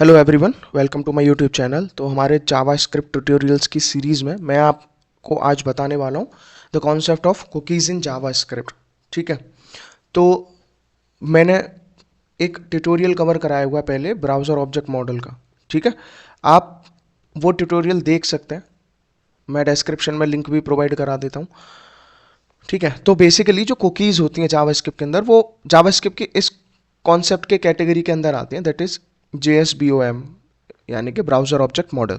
Hello everyone, welcome to my YouTube channel. तो हमारे JavaScript tutorials की सीरीज़ में मैं आपको आज बताने वाला हूँ the concept of cookies in JavaScript. ठीक है, तो मैंने एक ट्यूटोरियल कवर कराया हुआ है पहले ब्राउज़र ऑब्जेक्ट मॉडल का। ठीक है, आप वो ट्यूटोरियल देख सकते हैं, मैं डिस्क्रिप्शन में लिंक भी प्रोवाइड करा देता हूँ। ठीक है, तो बेसिकली जो कुकीज़ होती हैं जावास्क्रिप्ट के अंदर, वो जावास्क्रिप्ट के इस कॉन्सेप्ट के कैटेगरी के अंदर आते हैं, दैट इज़ JSBOM, यानी कि ब्राउज़र ऑब्जेक्ट मॉडल।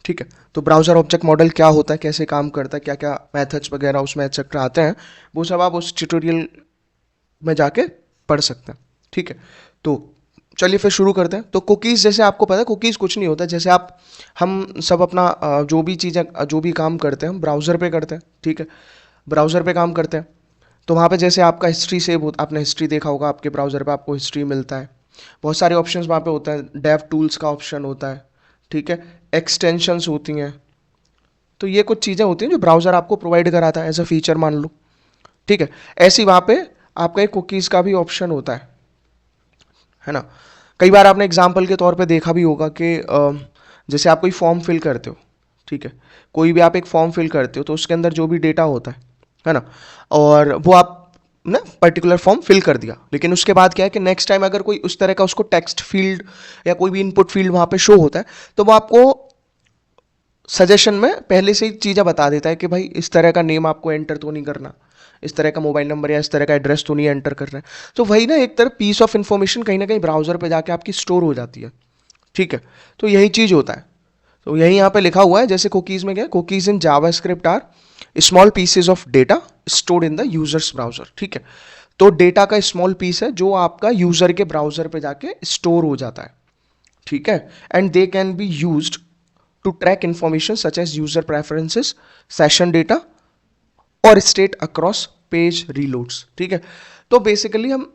ठीक है, तो ब्राउज़र ऑब्जेक्ट मॉडल क्या होता है, कैसे काम करता है, क्या क्या मेथड्स वगैरह उसमें एक्सेट्रा आते हैं, वो सब आप उस ट्यूटोरियल में जाके पढ़ सकते हैं। ठीक है, तो चलिए फिर शुरू करते हैं। तो कुकीज़, जैसे आपको पता है, कुकीज़ कुछ नहीं होता। जैसे हम सब अपना जो भी चीज़ें, जो भी काम करते हैं, हम ब्राउज़र पे करते हैं। ठीक है, ब्राउज़र पे काम करते हैं, तो वहाँ पे जैसे आपका हिस्ट्री सेव होता, आपने हिस्ट्री देखा होगा, आपके ब्राउज़र पे आपको हिस्ट्री मिलता है। बहुत सारे ऑप्शंस वहाँ पे होता है, डेव टूल्स का ऑप्शन होता है। ठीक है, एक्सटेंशंस होती हैं। तो ये कुछ चीज़ें होती हैं जो ब्राउज़र आपको प्रोवाइड कराता है एज अ फीचर, मान लो। ठीक है, ऐसी वहाँ पे आपका एक कुकीज़ का भी ऑप्शन होता है ना। कई बार आपने एग्जाम्पल के तौर पे देखा भी होगा कि जैसे आप कोई फॉर्म फिल करते हो। ठीक है, कोई भी आप एक फॉर्म फिल करते हो, तो उसके अंदर जो भी डेटा होता है ना, और वो आप ना पर्टिकुलर फॉर्म फिल कर दिया, लेकिन उसके बाद क्या है कि नेक्स्ट टाइम अगर कोई उस तरह का उसको टेक्स्ट फील्ड या कोई भी इनपुट फील्ड वहाँ पे शो होता है, तो वो आपको सजेशन में पहले से ही चीज़ें बता देता है कि भाई इस तरह का नेम आपको एंटर तो नहीं करना, इस तरह का मोबाइल नंबर या इस तरह का एड्रेस तो नहीं एंटर करना है। तो वही ना, एक तरह पीस ऑफ इन्फॉर्मेशन कहीं ना कहीं ब्राउजर पे जाके आपकी स्टोर हो जाती है। ठीक है, तो यही चीज़ होता है। तो यही यहाँ पे लिखा हुआ है, जैसे कुकीज़ में क्या है, cookies in JavaScript are small pieces of data stored in the user's browser. ठीक है, तो डेटा का स्मॉल पीस है जो आपका यूजर के ब्राउजर पे जाके स्टोर हो जाता है। ठीक है, and they can be used to track information such as user preferences, session data और state across page reloads। ठीक है, तो बेसिकली हम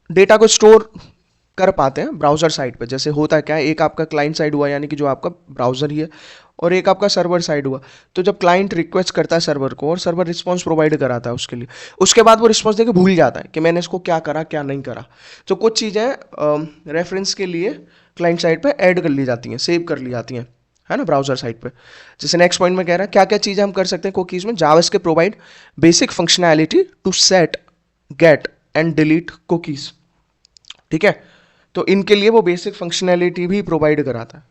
डेटा को स्टोर कर पाते हैं ब्राउजर साइड पे। जैसे होता है क्या है, एक आपका क्लाइंट साइड हुआ, यानी कि जो आपका ब्राउजर ही है, और एक आपका सर्वर साइड हुआ। तो जब क्लाइंट रिक्वेस्ट करता है सर्वर को और सर्वर रिस्पांस प्रोवाइड कराता है उसके लिए, उसके बाद वो रिस्पांस देके भूल जाता है कि मैंने इसको क्या करा क्या नहीं करा। तो कुछ चीज़ें रेफरेंस के लिए क्लाइंट साइड पे ऐड कर ली जाती हैं, सेव कर ली जाती हैं, है ना, ब्राउजर साइड पे। जैसे नेक्स्ट पॉइंट में कह रहा है, क्या क्या चीज़ें हम कर सकते हैं कुकीज़ में। JavaScript provide basic functionality to set, get and delete cookies. ठीक है, तो इनके लिए वो बेसिक फंक्शनैलिटी भी प्रोवाइड कराता है।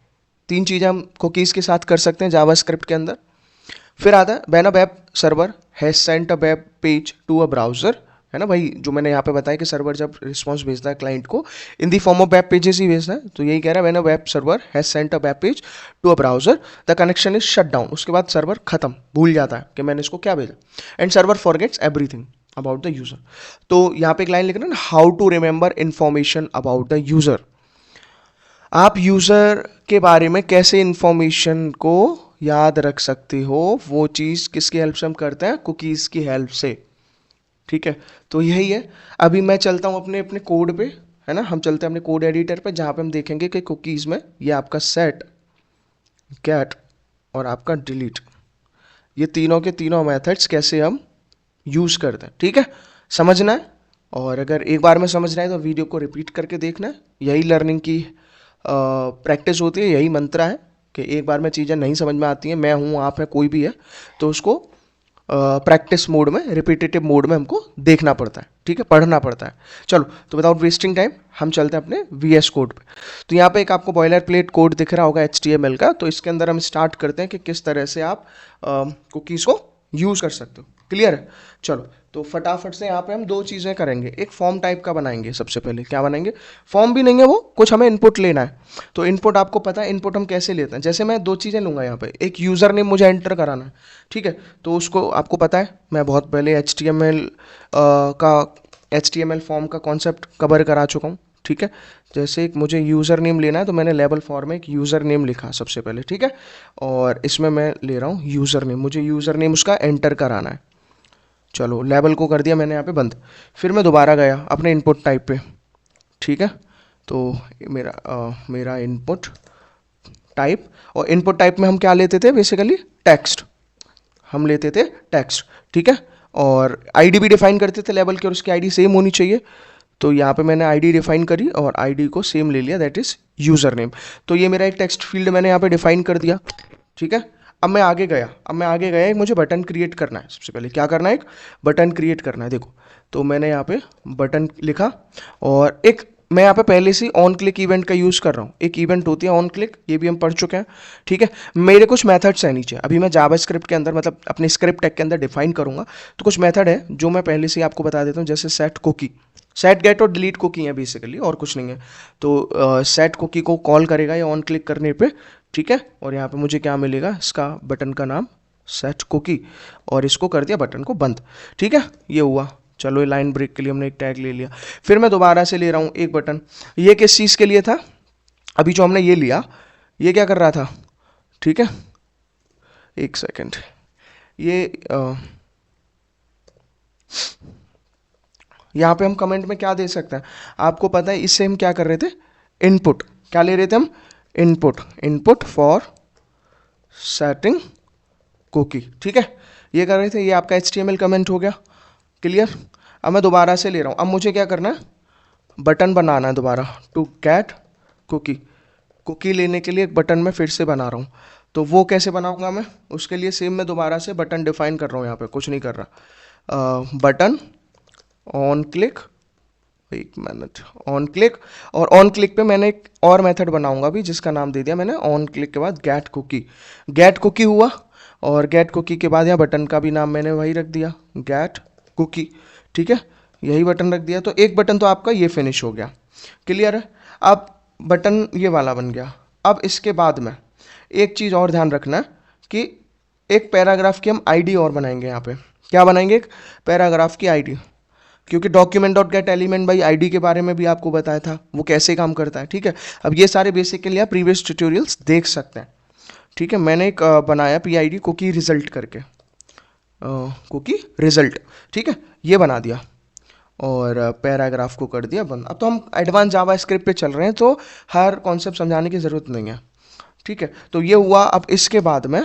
तीन चीज़ें हम कुकीज़ के साथ कर सकते हैं जावास्क्रिप्ट के अंदर। फिर आता है when a web server has sent a web page to a browser, है ना भाई, जो मैंने यहाँ पे बताया कि सर्वर जब रिस्पांस भेजता है क्लाइंट को, in the form of web pages ही भेजता है। तो यही कह रहा है, when a web server has sent a web page to a browser the connection is shut down. उसके बाद सर्वर खत्म, भूल जाता है कि मैंने इसको क्या भेजा, and server forgets everything about the user. तो यहाँ पे एक लाइन लिखना ना, how to remember information about the user. आप यूज़र के बारे में कैसे इंफॉर्मेशन को याद रख सकते हो, वो चीज़ किसकी हेल्प से हम करते हैं, कुकीज़ की हेल्प से। ठीक है, तो यही है। अभी मैं चलता हूँ अपने अपने कोड पे, है ना, हम चलते हैं अपने कोड एडिटर पे, जहाँ पे हम देखेंगे कि कुकीज़ में ये आपका सेट, गेट और आपका डिलीट, ये तीनों के तीनों मेथड्स कैसे हम यूज़ करते हैं। ठीक है, समझना है, और अगर एक बार में समझना है तो वीडियो को रिपीट करके देखना है। यही लर्निंग की प्रैक्टिस होती है, यही मंत्र है कि एक बार में चीज़ें नहीं समझ में आती हैं, मैं हूँ, आप है, कोई भी है, तो उसको प्रैक्टिस मोड में, रिपीटेटिव मोड में हमको देखना पड़ता है। ठीक है, पढ़ना पड़ता है। चलो, तो विदाउट वेस्टिंग टाइम हम चलते हैं अपने VS कोड पे। तो यहाँ पे एक आपको बॉयलर प्लेट कोड दिख रहा होगा HTML का, तो इसके अंदर हम स्टार्ट करते हैं कि किस तरह से आप कुकीज़ को यूज़ कर सकते हो। क्लियर है, चलो, तो फटाफट से यहाँ पे हम दो चीज़ें करेंगे। एक फॉर्म टाइप का बनाएंगे, सबसे पहले क्या बनाएंगे, फॉर्म भी नहीं है वो, कुछ हमें इनपुट लेना है। तो इनपुट आपको पता है इनपुट हम कैसे लेते हैं। जैसे मैं दो चीज़ें लूँगा यहाँ पे, एक यूज़र नेम मुझे एंटर कराना है। ठीक है, तो उसको आपको पता है, मैं बहुत पहले HTML फॉर्म का कॉन्सेप्ट कवर करा चुका हूँ। ठीक है, जैसे एक मुझे यूज़र नेम लेना है, तो मैंने लेबल फॉर्म में एक यूज़र नेम लिखा सबसे पहले। ठीक है, और इसमें मैं ले रहा हूँ यूज़र नेम, मुझे यूज़र नेम उसका एंटर कराना है। चलो, लेबल को कर दिया मैंने यहाँ पे बंद। फिर मैं दोबारा गया अपने इनपुट टाइप पे। ठीक है, तो मेरा इनपुट टाइप, और इनपुट टाइप में हम क्या लेते थे, बेसिकली टेक्स्ट, हम लेते थे टेक्स्ट। ठीक है, और आईडी भी डिफाइन करते थे लेबल की, और उसकी आईडी सेम होनी चाहिए। तो यहाँ पे मैंने आईडी डिफाइन करी और आईडी को सेम ले लिया, दैट इज यूजर नेम। तो ये मेरा एक टेक्स्ट फील्ड मैंने यहाँ पे डिफाइन कर दिया, ठीक है। अब मैं आगे गया एक मुझे बटन क्रिएट करना है। सबसे पहले क्या करना है, एक बटन क्रिएट करना है। देखो, तो मैंने यहाँ पे बटन लिखा और एक मैं यहाँ पे पहले से ऑन क्लिक इवेंट का यूज़ कर रहा हूँ। एक इवेंट होती है ऑन क्लिक, ये भी हम पढ़ चुके हैं, ठीक है। मेरे कुछ मेथड्स हैं नीचे, अभी मैं जावास्क्रिप्ट के अंदर मतलब अपने स्क्रिप्ट टैग के अंदर डिफाइन करूँगा। तो कुछ मेथड है जो मैं पहले से ही आपको बता देता हूँ, जैसे सेट कुकी, सेट गेट और डिलीट कुकी है बेसिकली, और कुछ नहीं है। तो सेट कुकी को कॉल करेगा या ऑन क्लिक करने पे, ठीक है। और यहाँ पे मुझे क्या मिलेगा, इसका बटन का नाम सेट कुकी, और इसको कर दिया बटन को बंद, ठीक है। ये हुआ। चलो, ये लाइन ब्रेक के लिए हमने एक टैग ले लिया। फिर मैं दोबारा से ले रहा हूँ एक बटन। ये किस चीज़ के लिए था, अभी जो हमने ये लिया, ये क्या कर रहा था, ठीक है। एक सेकेंड, ये यहाँ पे हम कमेंट में क्या दे सकते हैं, आपको पता है। इससे हम क्या कर रहे थे, इनपुट क्या ले रहे थे हम, इनपुट फॉर सेटिंग कुकी, ठीक है। ये कर रहे थे, ये आपका HTML कमेंट हो गया, क्लियर। अब मैं दोबारा से ले रहा हूँ। अब मुझे क्या करना है, बटन बनाना है दोबारा, टू गेट कुकी, कुकी लेने के लिए एक बटन में फिर से बना रहा हूँ। तो वो कैसे बनाऊंगा मैं, उसके लिए सेम मैं दोबारा से बटन डिफाइन कर रहा हूँ, यहाँ पे कुछ नहीं कर रहा। बटन ऑन क्लिक, एक मिनट, ऑन क्लिक, और ऑन क्लिक पे मैंने एक और मेथड बनाऊंगा भी, जिसका नाम दे दिया मैंने ऑन क्लिक के बाद गेट कुकी। गेट कुकी हुआ, और गेट कुकी के बाद यहाँ बटन का भी नाम मैंने वही रख दिया, गेट कुकी, ठीक है। यही बटन रख दिया, तो एक बटन तो आपका ये फिनिश हो गया, क्लियर है। अब बटन ये वाला बन गया। अब इसके बाद में एक चीज़ और ध्यान रखना है कि एक पैराग्राफ की हम आईडी और बनाएंगे। यहाँ पे क्या बनाएंगे, एक पैराग्राफ की आईडी, क्योंकि document dot gate element by ID के बारे में भी आपको बताया था, वो कैसे काम करता है, ठीक है। अब ये सारे बेसिकली आप प्रीवियस ट्यूटोरियल्स देख सकते हैं, ठीक है। मैंने एक बनाया PID कुकी रिजल्ट करके, कुकी रिजल्ट, ठीक है, ये बना दिया और पैराग्राफ को कर दिया बंद। अब तो हम एडवांस जावा स्क्रिप्ट पे चल रहे हैं, तो हर कॉन्सेप्ट समझाने की ज़रूरत नहीं है, ठीक है। तो ये हुआ। अब इसके बाद में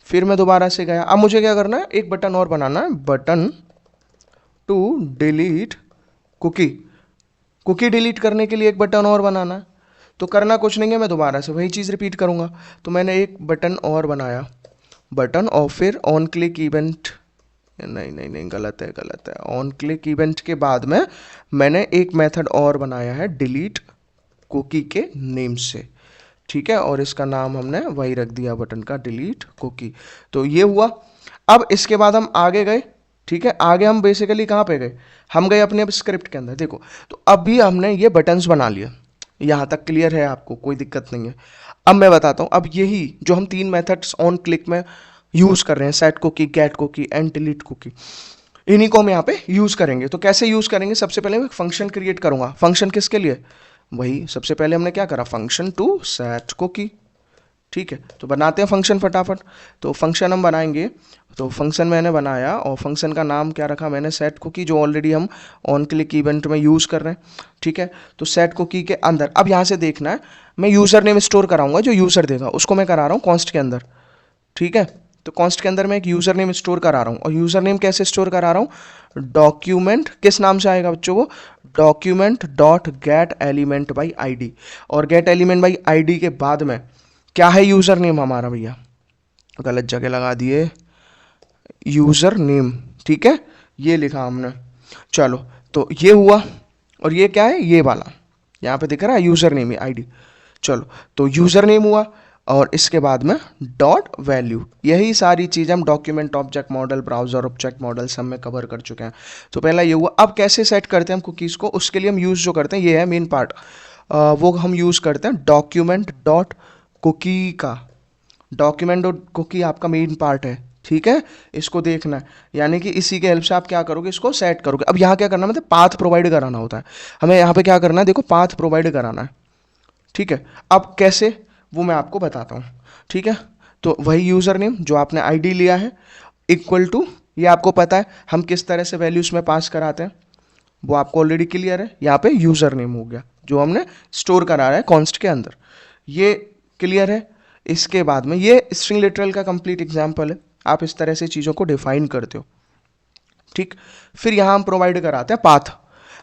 फिर मैं दोबारा से गया। अब मुझे क्या करना है, एक बटन और बनाना है, button to delete cookie, cookie delete करने के लिए एक बटन और बनाना है। तो करना कुछ नहीं है, मैं दोबारा से वही चीज़ रिपीट करूँगा। तो मैंने एक बटन और बनाया, बटन, और फिर ऑन क्लिक इवेंट, नहीं, गलत है। ऑन क्लिक इवेंट के बाद में मैंने एक मेथड और बनाया है, डिलीट कुकी के नेम से, ठीक है। और इसका नाम हमने वही रख दिया, बटन का डिलीट कुकी। तो ये हुआ। अब इसके बाद हम आगे गए, ठीक है। आगे हम बेसिकली कहाँ पे गए, हम गए अपने अब स्क्रिप्ट के अंदर। देखो, तो अभी हमने ये बटन्स बना लिया, यहाँ तक क्लियर है आपको, कोई दिक्कत नहीं है। अब मैं बताता हूँ, अब यही जो हम 3 मेथड्स ऑन क्लिक में यूज़ कर रहे हैं, set cookie, get cookie and delete cookie, इन्हीं को हम यहाँ पे यूज़ करेंगे। तो कैसे यूज़ करेंगे, सबसे पहले मैं एक फंक्शन क्रिएट करूँगा। फंक्शन किसके लिए, वही सबसे पहले हमने क्या करा, फंक्शन टू सेट कुकी, ठीक है। तो बनाते हैं फंक्शन फटाफट। तो फंक्शन हम बनाएंगे, तो फंक्शन मैंने बनाया और फंक्शन का नाम क्या रखा मैंने, सेट कुकी, जो ऑलरेडी हम ऑन क्लिक इवेंट में यूज़ कर रहे हैं, ठीक है। तो सेट कुकी के अंदर अब यहाँ से देखना है, मैं यूज़र नेम स्टोर कराऊंगा, जो यूज़र देगा उसको मैं करा रहा हूँ कॉन्स्ट के अंदर, ठीक है। तो कॉन्स्ट के अंदर मैं एक यूज़र नेम स्टोर करा रहा हूँ, और यूज़र नेम कैसे स्टोर करा रहा हूँ, डॉक्यूमेंट, किस नाम से आएगा बच्चों, वो document dot gate element by ID, और गेट एलिमेंट बाई आईडी के बाद में क्या है यूज़र नेम हमारा, भैया गलत जगह लगा दिए, यूज़र नेम, ठीक है, ये लिखा हमने। चलो, तो ये हुआ, और ये क्या है, ये वाला यहाँ पे दिख रहा है यूज़र नेम आईडी। चलो, तो यूज़र नेम हुआ, और इसके बाद में डॉट वैल्यू, यही सारी चीज़ हम document object model, browser object model सब में कवर कर चुके हैं। तो पहला ये हुआ। अब कैसे सेट करते हैं हम कुकीज़ को, उसके लिए हम यूज़ जो करते हैं, ये है मेन पार्ट, वो हम यूज़ करते हैं डॉक्यूमेंट डॉट कुकी का। डॉक्यूमेंट डॉट कुकी आपका मेन पार्ट है, ठीक है, इसको देखना है। यानी कि इसी के हेल्प से आप क्या करोगे, इसको सेट करोगे। अब यहाँ क्या करना है, मतलब पाथ प्रोवाइड कराना होता है हमें। यहाँ पे क्या करना है, देखो, पाथ प्रोवाइड कराना है, ठीक है। अब कैसे, वो मैं आपको बताता हूँ, ठीक है। तो वही यूज़र नेम जो आपने आईडी लिया है, इक्वल टू, ये आपको पता है हम किस तरह से वैल्यूज में पास कराते हैं, वो आपको ऑलरेडी क्लियर है। यहाँ पे यूज़र नेम हो गया जो हमने स्टोर करा रहा है कॉन्स्ट के अंदर, ये क्लियर है। इसके बाद में ये स्ट्रिंग लिटरल का कंप्लीट एग्जाम्पल है, आप इस तरह से चीज़ों को डिफाइन करते हो, ठीक। फिर यहाँ हम प्रोवाइड कराते हैं पाथ।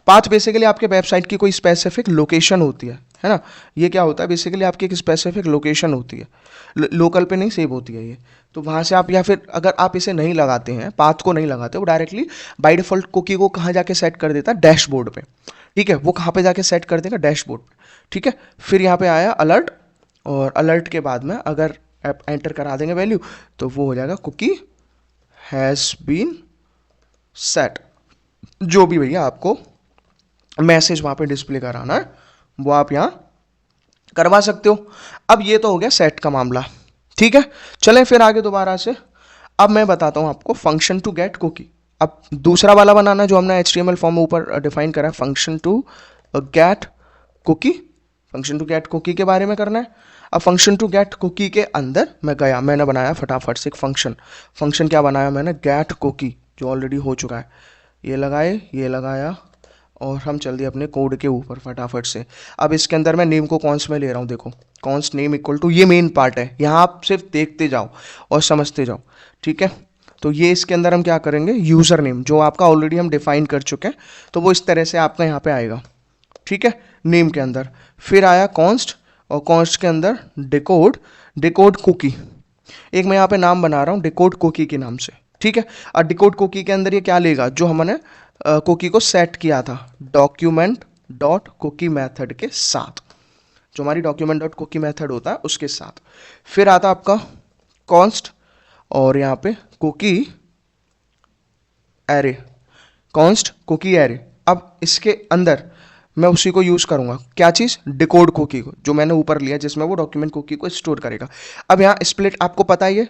पाथ बेसिकली आपके वेबसाइट की कोई स्पेसिफिक लोकेशन होती है ना। ये क्या होता है बेसिकली आपकी एक स्पेसिफिक लोकेशन होती है, लोकल पे नहीं सेव होती है ये। तो वहाँ से आप, या फिर अगर आप इसे नहीं लगाते हैं, पाथ को नहीं लगाते, वो डायरेक्टली बाय डिफॉल्ट कुकी को कहाँ जाके सेट कर देता है, डैशबोर्ड पे। ठीक है, वो कहाँ पे जाके सेट कर देगा, डैशबोर्ड पे। ठीक है, फिर यहाँ पे आया अलर्ट, और अलर्ट के बाद में अगर आप एंटर करा देंगे वैल्यू, तो वो हो जाएगा कुकी हैज़ बीन सेट। जो भी भैया आपको मैसेज वहाँ पे डिस्प्ले कराना है वो आप यहाँ करवा सकते हो। अब ये तो हो गया सेट का मामला। ठीक है, चलें फिर आगे दोबारा से। अब मैं बताता हूँ आपको फंक्शन टू गेट कुकी। अब दूसरा वाला बनाना जो हमने HTML फॉर्म में ऊपर डिफाइन करा है, function to get cookie. Function to get cookie के बारे में करना है। अब फंक्शन टू गेट कुकी के अंदर मैं गया, मैंने बनाया फटाफट से एक फंक्शन क्या बनाया मैंने, गेट कुकी, जो ऑलरेडी हो चुका है। ये लगाए, ये लगाया, और हम चल दिए अपने कोड के ऊपर फटाफट से। अब इसके अंदर मैं नेम को कॉन्स्ट में ले रहा हूँ, देखो कॉन्स्ट नेम इक्वल टू, ये मेन पार्ट है, यहाँ आप सिर्फ देखते जाओ और समझते जाओ। ठीक है, तो ये इसके अंदर हम क्या करेंगे, यूज़र नेम जो आपका ऑलरेडी हम डिफाइन कर चुके हैं, तो वो इस तरह से आपका यहाँ पे आएगा। ठीक है, नेम के अंदर फिर आया कॉन्स्ट, और कॉन्स्ट के अंदर डिकोड कुकी। एक मैं यहाँ पे नाम बना रहा हूँ डिकोड कुकी के नाम से। ठीक है, और डिकोड कुकी के अंदर ये क्या लेगा, जो हमने कुकी को सेट किया था डॉक्यूमेंट डॉट कुकी मैथड के साथ, जो हमारी डॉक्यूमेंट डॉट कुकी मैथड होता है उसके साथ। फिर आता आपका कॉन्स्ट, और यहाँ पे cookie array, const cookie array. अब इसके अंदर मैं उसी को यूज़ करूँगा, क्या चीज़, डिकोड कुकी को, जो मैंने ऊपर लिया जिसमें वो डॉक्यूमेंट कुकी को स्टोर करेगा। अब यहाँ स्प्लिट आपको पता ही है,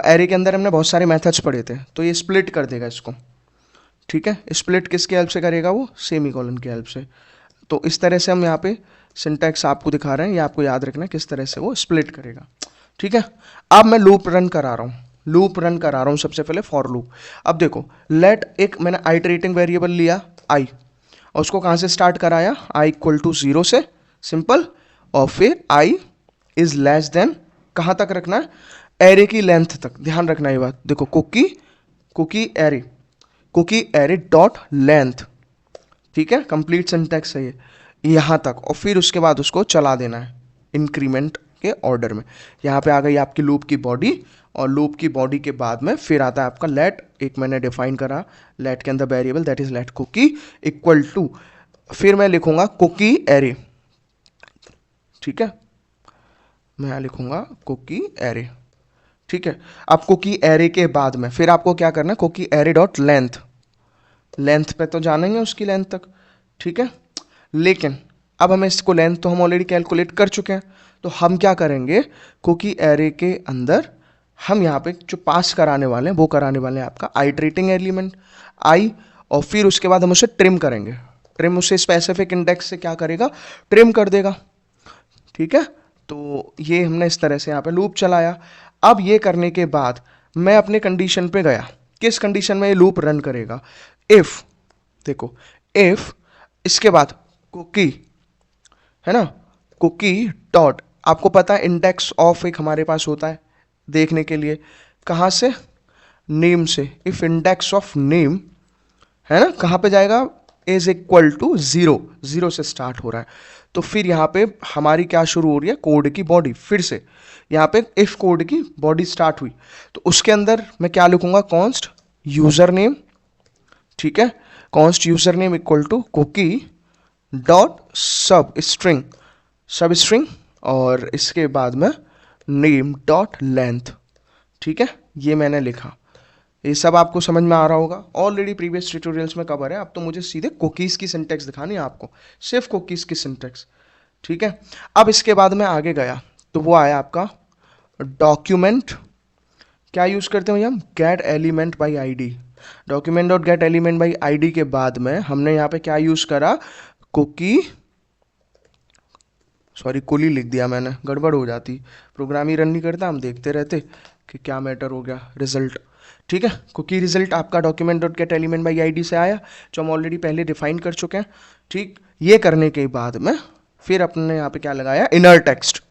एरे के अंदर हमने बहुत सारे मेथड्स पढ़े थे, तो ये स्प्लिट कर देगा इसको। ठीक है, स्प्लिट किसके हेल्प से करेगा, वो सेमीकोलन की हेल्प से। तो इस तरह से हम यहाँ पे सिंटैक्स आपको दिखा रहे हैं, ये आपको याद रखना है किस तरह से वो स्प्लिट करेगा। ठीक है, अब मैं लूप रन करा रहा हूँ सबसे पहले फॉर लूप। अब देखो लेट, एक मैंने आइटरेटिंग वेरिएबल लिया आई, और उसको कहाँ से स्टार्ट कराया, आई इक्वल टू 0 से, सिंपल, और फिर आई इज लेस देन, कहाँ तक रखना है, एरे की लेंथ तक, ध्यान रखना ये बात। देखो कुकी एरे डॉट लेंथ, ठीक है, कंप्लीट सिंटैक्स है ये, यहाँ तक, और फिर उसके बाद उसको चला देना है इंक्रीमेंट के ऑर्डर में। यहाँ पे आ गई आपकी लूप की बॉडी, और लूप की बॉडी के बाद में फिर आता है आपका लेट, एक मैंने डिफाइन करा लेट के अंदर variable, that is let cookie equal to, फिर मैं लिखूंगा कुकी एरे। ठीक है, मैं यहाँ लिखूंगा कुकी एरे। ठीक है, अब कुकी एरे के बाद में फिर आपको क्या करना है, कुकी एरे डॉट लेंथ पे तो जाना ही है उसकी लेंथ तक। ठीक है, लेकिन अब हमें इसको लेंथ तो हम ऑलरेडी कैलकुलेट कर चुके हैं, तो हम क्या करेंगे, कुकी एरे के अंदर हम यहाँ पे जो पास कराने वाले हैं वो कराने वाले हैं आपका आइटरेटिंग एलिमेंट आई, और फिर उसके बाद हम उसे ट्रिम करेंगे। ट्रिम उसे स्पेसिफिक इंडेक्स से क्या करेगा, ट्रिम कर देगा। ठीक है, तो ये हमने इस तरह से यहाँ पे लूप चलाया। अब ये करने के बाद मैं अपने कंडीशन पे गया, किस कंडीशन में ये लूप रन करेगा, इफ, देखो इफ, इसके बाद कुकी है ना, कुकी डॉट, आपको पता है इंडेक्स ऑफ एक हमारे पास होता है देखने के लिए, कहाँ से, नेम से। इफ इंडेक्स ऑफ नेम है ना, कहाँ पे जाएगा, इज इक्वल टू 0 से स्टार्ट हो रहा है। तो फिर यहाँ पे हमारी क्या शुरू हो रही है, कोड की बॉडी, फिर से यहाँ पे इफ कोड की बॉडी स्टार्ट हुई, तो उसके अंदर मैं क्या लिखूंगा, कॉन्स्ट यूजर नेम। ठीक है, const user name equal to cookie dot substring, और इसके बाद में नेम डॉट लेंथ। ठीक है, ये मैंने लिखा। ये सब आपको समझ में आ रहा होगा, ऑलरेडी प्रीवियस ट्यूटोरियल्स में कवर है। अब तो मुझे सीधे कुकीज़ की सिंटैक्स दिखानी है आपको, सिर्फ कुकीज़ की सिंटैक्स। ठीक है, अब इसके बाद मैं आगे गया, तो वो आया आपका डॉक्यूमेंट, क्या यूज़ करते हैं हम, gate element by ID. Document dot gate element by ID के बाद में हमने यहाँ पे क्या यूज़ करा, कुली लिख दिया मैंने, गड़बड़ हो जाती, प्रोग्राम ही रन नहीं करता, हम देखते रहते कि क्या मैटर हो गया, रिजल्ट। ठीक है, कुकी रिजल्ट आपका document dot gate element by ID से आया, जो हम ऑलरेडी पहले डिफाइन कर चुके हैं। ठीक, ये करने के बाद में फिर अपने यहाँ पे क्या लगाया, इनर टेक्स्ट।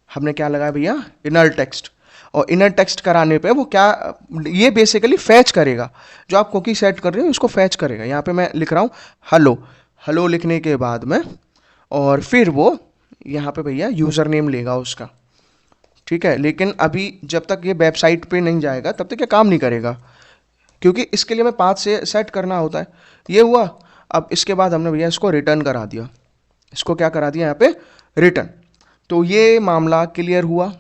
हमने क्या लगाया भैया, इनर टेक्स्ट, और इनर टेक्स्ट कराने पे वो क्या, ये बेसिकली फैच करेगा, जो आप कुकी सेट कर रहे हो उसको फैच करेगा। यहाँ पे मैं लिख रहा हूँ हेलो, हेलो लिखने के बाद में, और फिर वो यहाँ पे भैया यूज़र नेम लेगा उसका, ठीक है। लेकिन अभी जब तक ये वेबसाइट पे नहीं जाएगा तब तक ये काम नहीं करेगा, क्योंकि इसके लिए हमें पाथ से सेट करना होता है। ये हुआ। अब इसके बाद हमने भैया इसको रिटर्न करा दिया, इसको क्या करा दिया यहाँ पे, रिटर्न। तो ये मामला क्लियर हुआ,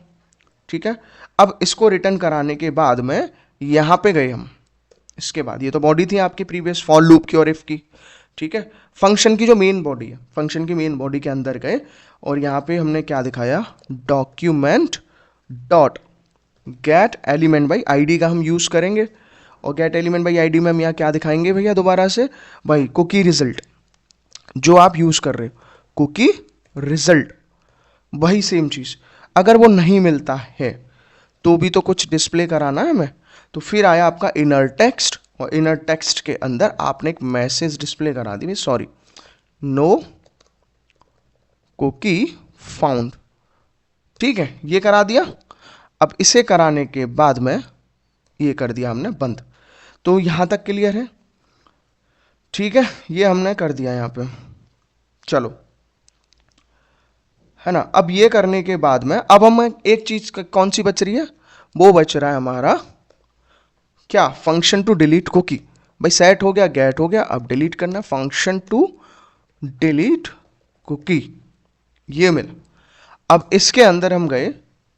ठीक है। अब इसको रिटर्न कराने के बाद में यहाँ पे गए हम, इसके बाद ये तो बॉडी थी आपकी प्रीवियस फॉर लूप की और इफ की, ठीक है। फंक्शन की जो मेन बॉडी है, फंक्शन की मेन बॉडी के अंदर गए और यहाँ पे हमने क्या दिखाया, document dot gate element by ID का हम यूज़ करेंगे। और गेट एलिमेंट बाई आईडी में हम यहाँ क्या दिखाएंगे भैया, दोबारा से भाई कुकी रिजल्ट जो आप यूज़ कर रहे हो, कुकी रिजल्ट, वही सेम चीज़। अगर वो नहीं मिलता है तो भी तो कुछ डिस्प्ले कराना है हमें, तो फिर आया आपका इनर टेक्स्ट, और इनर टेक्स्ट के अंदर आपने एक मैसेज डिस्प्ले करा दी, सॉरी नो कुकी फाउंड, ठीक है, ये करा दिया। अब इसे कराने के बाद में ये कर दिया हमने बंद। तो यहां तक क्लियर है, ठीक है, ये हमने कर दिया यहाँ पे। चलो, है ना। अब ये करने के बाद में अब हम एक चीज कौन सी बच रही है, वो बच रहा है हमारा क्या, फंक्शन टू डिलीट कुकी। भाई सेट हो गया, गेट हो गया, अब डिलीट करना, फंक्शन टू डिलीट कुकी, ये मिला। अब इसके अंदर हम गए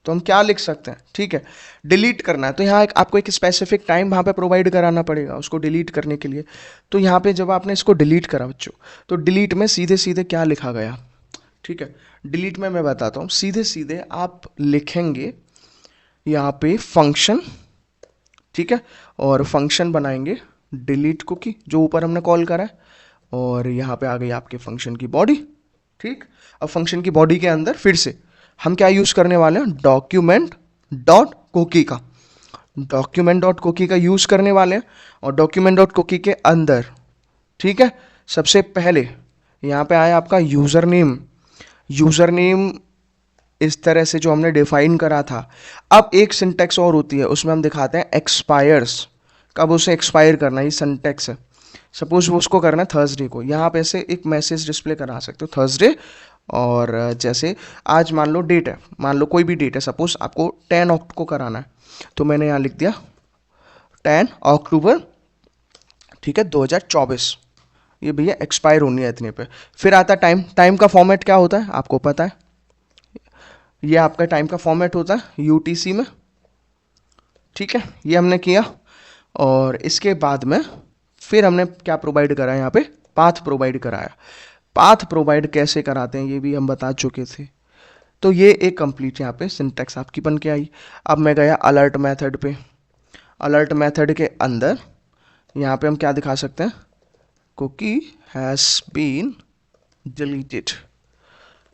तो हम क्या लिख सकते हैं, ठीक है, डिलीट करना है तो यहाँ आपको एक स्पेसिफिक टाइम वहाँ पे प्रोवाइड कराना पड़ेगा उसको डिलीट करने के लिए। तो यहाँ पे जब आपने इसको डिलीट करा बच्चों, तो डिलीट में सीधे सीधे क्या लिखा गया, ठीक है, डिलीट में मैं बताता हूँ, सीधे सीधे आप लिखेंगे यहाँ पे फंक्शन, ठीक है, और फंक्शन बनाएंगे डिलीट कुकी जो ऊपर हमने कॉल करा है, और यहाँ पे आ गई आपके फंक्शन की बॉडी, ठीक। अब फंक्शन की बॉडी के अंदर फिर से हम क्या यूज़ करने वाले हैं, डॉक्यूमेंट डॉट कुकी का, डॉक्यूमेंट डॉट कुकी का यूज़ करने वाले हैं। और डॉक्यूमेंट डॉट कुकी के अंदर, ठीक है, सबसे पहले यहाँ पे आया आपका यूज़र नेम, यूज़र नेम इस तरह से जो हमने डिफाइन करा था। अब एक सिंटेक्स और होती है, उसमें हम दिखाते हैं एक्सपायर्स, कब उसे एक्सपायर करना, ये सिंटेक्स है। सपोज वो उसको करना है थर्सडे को, यहाँ पे से एक मैसेज डिस्प्ले करा सकते हो थर्सडे, और जैसे आज मान लो डेट है, मान लो कोई भी डेट है, सपोज आपको 10 अक्टूबर को कराना है, तो मैंने यहाँ लिख दिया 10 अक्टूबर, ठीक है, 2024, ये भैया एक्सपायर होनी है इतने पे। फिर आता टाइम, टाइम का फॉर्मेट क्या होता है आपको पता है, ये आपका टाइम का फॉर्मेट होता है यूटीसी में, ठीक है, ये हमने किया। और इसके बाद में फिर हमने क्या प्रोवाइड करा यहाँ पे, पाथ प्रोवाइड कराया। पाथ प्रोवाइड कैसे कराते हैं ये भी हम बता चुके थे। तो ये एक कंप्लीट यहाँ पे सिंटैक्स आपकी बन के आई। अब मैं गया अलर्ट मेथड पे, अलर्ट मेथड के अंदर यहाँ पे हम क्या दिखा सकते हैं, cookie has been deleted,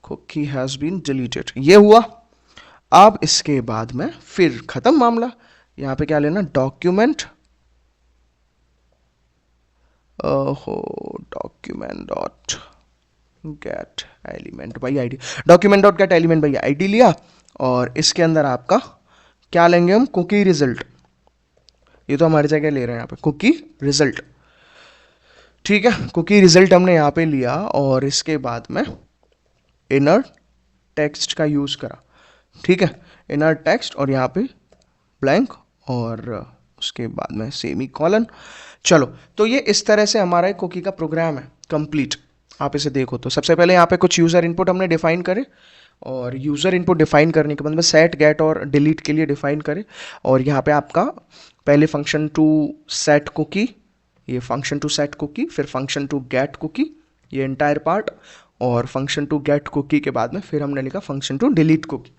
cookie has been deleted, ये हुआ। अब इसके बाद में फिर खत्म मामला, यहाँ पे क्या लेना, डॉक्यूमेंट, ओहो, document dot gate element by ID, document dot gate element by ID लिया, और इसके अंदर आपका क्या लेंगे हम, कुकी रिजल्ट, ये तो हमारी जगह ले रहे हैं यहाँ पे कुकी रिजल्ट, ठीक है, कुकी रिजल्ट हमने यहाँ पे लिया। और इसके बाद में इनर टेक्स्ट का यूज़ करा, ठीक है, इनर टेक्स्ट, और यहाँ पे ब्लैंक, और उसके बाद में सेमी कॉलन। चलो, तो ये इस तरह से हमारा एक कुकी का प्रोग्राम है कंप्लीट। आप इसे देखो तो सबसे पहले यहाँ पे कुछ यूज़र इनपुट हमने डिफाइन करे, और यूज़र इनपुट डिफाइन करने के बाद में सेट गेट और डिलीट के लिए डिफाइन करे। और यहाँ पे आपका पहले फंक्शन टू सेट कुकी, ये फंक्शन टू सेट कुकी, फिर फंक्शन टू गेट कुकी, ये एंटायर पार्ट, और फंक्शन टू गेट कुकी के बाद में फिर हमने लिखा फंक्शन टू डिलीट कुकी,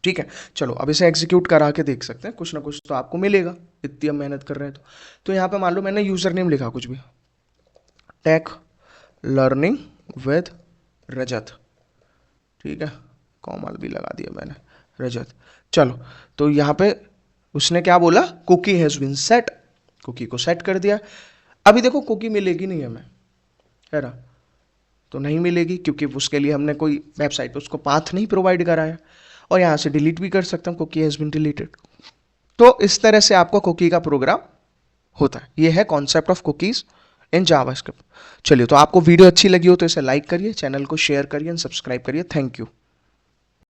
ठीक है। चलो, अब इसे एग्जीक्यूट करा के देख सकते हैं, कुछ ना कुछ तो आपको मिलेगा, इतनी हम मेहनत कर रहे हैं तो यहाँ पे मान लो मैंने यूज़र नेम लिखा कुछ भी, टेक लर्निंग विद रजत, ठीक है, कॉमा भी लगा दिया मैंने, रजत। चलो, तो यहाँ पे उसने क्या बोला, cookie has been set, cookie को सेट कर दिया। अभी देखो कुकी मिलेगी नहीं हमें, है ना, तो नहीं मिलेगी, क्योंकि उसके लिए हमने कोई वेबसाइट पे उसको पाथ नहीं प्रोवाइड कराया। और यहाँ से डिलीट भी कर सकता हूँ, कुकी हैज़ बीन डिलीटेड। तो इस तरह से आपका कुकी का प्रोग्राम होता है। ये है concept of cookies in JavaScript. चलिए, तो आपको वीडियो अच्छी लगी हो तो इसे लाइक करिए, चैनल को शेयर करिए एंड सब्सक्राइब करिए। Thank you.